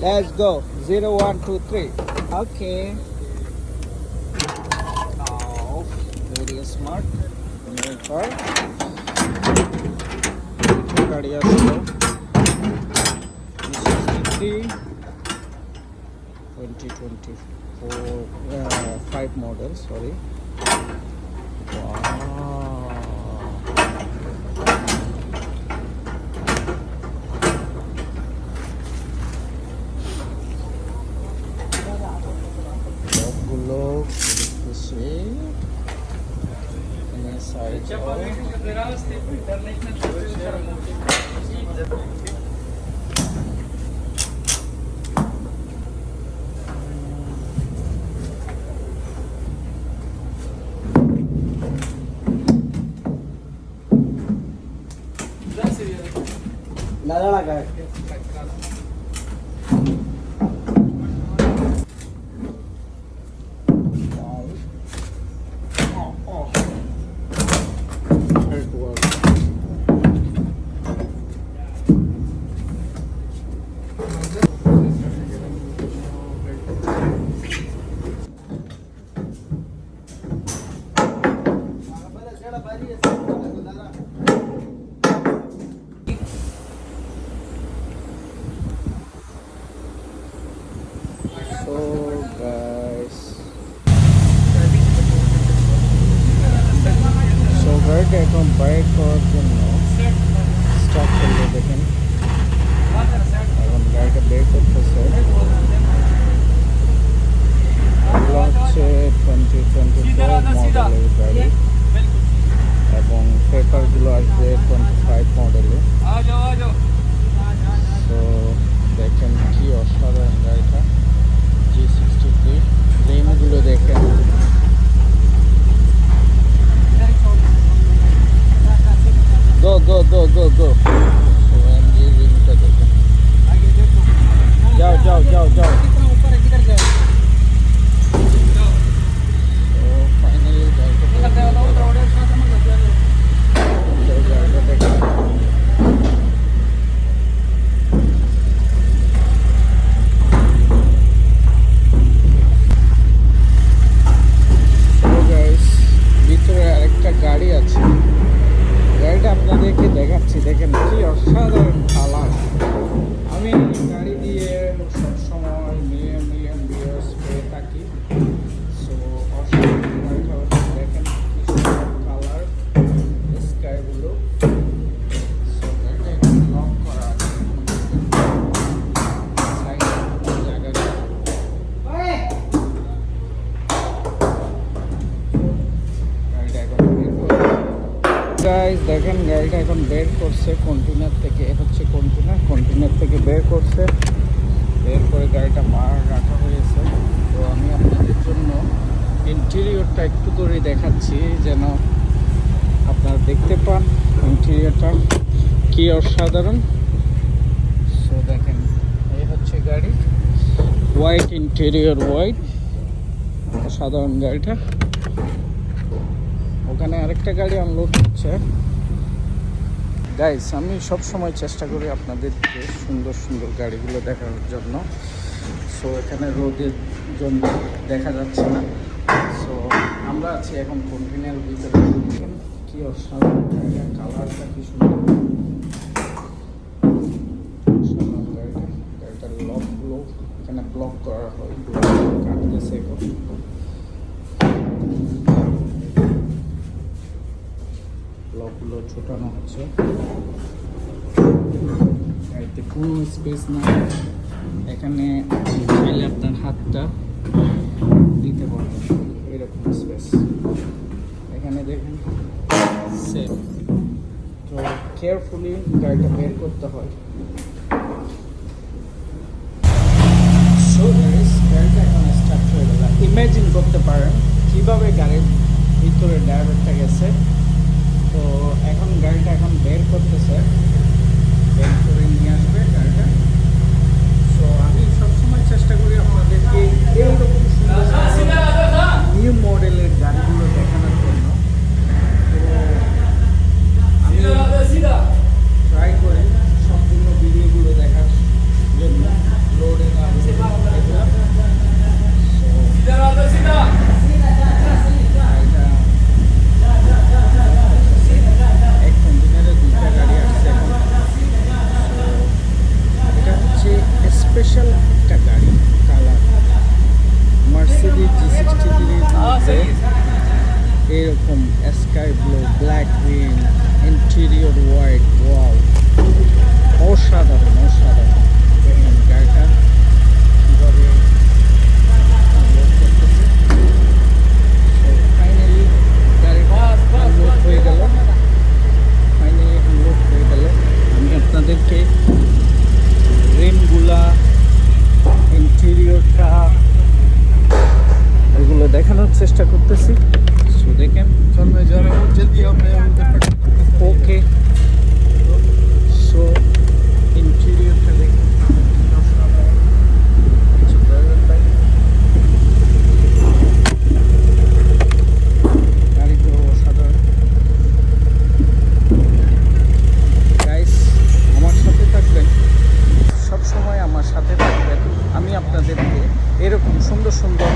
Let's go. 0, 1, 2, 3. Okay. Oh, very smart. New car. গাড়ি আসলো 63 2024 5 model, sorry. Wow. Gulo, kasi ini size. Nada la cae. গাড়িটা এখন bike করার জন্য start করলে দেখেন এখন গাড়িটা বের করতেছে। এগুলো হচ্ছে 2024 মডেলের গাড়ি এবং পেপারগুলো আসবে 25 মডেলে। তো দেখেন কি অসাধারণ গাড়িটা, G63 রিমগুলো দেখেন। Go, go, go, go, go. जाओ जाओ जाओ जाओ। फाइनली ভিতরে আরেকটা গাড়ি আছে, গাড়িটা আপনাদেরকে দেখাচ্ছি। দেখেন কি অসাধারণ কালার। আমি গাড়ি দিয়ে সবসময় মিলিয়ন মিলিয়ন ভিউয়ার্স পেয়ে থাকি। সো অসাধারণ গাড়িটা দেখেন কি সুন্দর কালার, স্কাইগুলো। সো গাড়িটা একটু লক করা আছে জায়গাটা। গাড়িটা এখন গাইস দেখেন গাড়িটা এখন বের করছে কন্টেনার থেকে। হচ্ছে কন্টেনার থেকে বের করছে, বের করে গাড়িটা মার রাখা হয়েছে। তো আমি আপনাদের জন্য ইন্টেরিয়রটা একটু করে দেখাচ্ছি যেন আপনারা দেখতে পান ইন্টেরিয়রটা কি অসাধারণ। সো দেখেন এই হচ্ছে গাড়ি, হোয়াইট ইন্টেরিয়র, হোয়াইট, অসাধারণ গাড়িটা। ওখানে আরেকটা গাড়ি আনলোড হচ্ছে। গাইস আমি সব সময় চেষ্টা করি আপনাদেরকে সুন্দর সুন্দর গাড়িগুলো দেখার জন্য। সো এখানে রোদের জন্য দেখা যাচ্ছে না। সো আমরা আছি এখন কন্টেনারের ভিতরে। দেখেন কি অসাধারণ গাড়িটা, কালারটা কি সুন্দর, অসাধারণ গাড়িটা। গাড়িটার লকগুলো এখানে ব্লক করা হয়, কাটতেছে এখন। ব্লকগুলো ছোটানো হচ্ছে। গাড়িতে কোনো স্পেস না, এখানে চাইলে আপনার হাতটা দিতে পারবেন, এরকম স্পেস এখানে দেখেন সেফ। তো কেয়ারফুলি গাড়িটা বের করতে হয়। সো গাইস গাড়িটা এখন স্টার্ট হয়ে গেল। ইমাজিন করতে পারেন কীভাবে গাড়ির ভিতরে ড্রাইভারটা গেছে। তো এখন গাড়িটা এখন বের করতেছে, বের করে নিয়ে আসবে গাড়িটা। সো আমি সবসময় চেষ্টা করি আপনাদেরকে এইরকম সুন্দর নিউ মডেলের গাড়িগুলো দেখানোর জন্য। তো আমি ট্রাই করি সম্পূর্ণ ভিডিওগুলো দেখার জন্য। লোড স্পেশাল একটা গাড়ি কালার মার্সিডিজ G63 মধ্যে এরকম sky blue black green interior white wow অসাধারণ অসাধারণ দেখেন গাড়িটা কীভাবে লোড করতেছে ফাইনালি গাড়িটা লোড হয়ে গেল ফাইনালি এখন লোড হয়ে গেল আমি আপনাদেরকে রিমগুলা ইন্টেরিয়রটা এগুলো দেখানোর চেষ্টা করতেছি সো দেখেন ওকে সো ইন্টেরিয়রটা দেখেন গাড়ি তো অসাধারণ গাইস আমার সাথে থাকবেন সব সময় আমার সাথে থাকবেন আমি আপনাদেরকে এরকম সুন্দর সুন্দর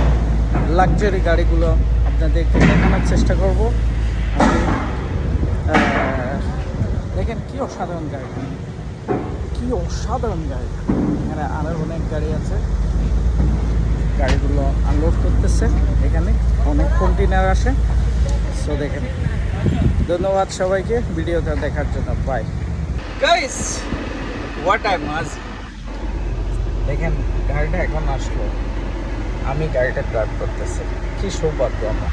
লাক্সারি গাড়িগুলো আপনাদেরকে দেখানোর চেষ্টা করব আমি দেখেন কি অসাধারণ গাড়ি কি অসাধারণ গাড়ি এখানে আরও অনেক গাড়ি আছে গাড়িগুলো আনলোড করতেছে এখানে অনেক কন্টেনার আসে সো দেখেন ধন্যবাদ সবাইকে ভিডিওটা দেখার জন্য বাই গাইস হোয়াট আই মাজ দেখেন গাড়িটা এখন আসলো আমি গাড়িটা ড্রাইভ করতেছি কি সৌভাগ্য আমার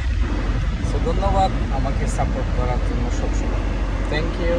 সো ধন্যবাদ আমাকে সাপোর্ট করার জন্য সবসময় থ্যাংক ইউ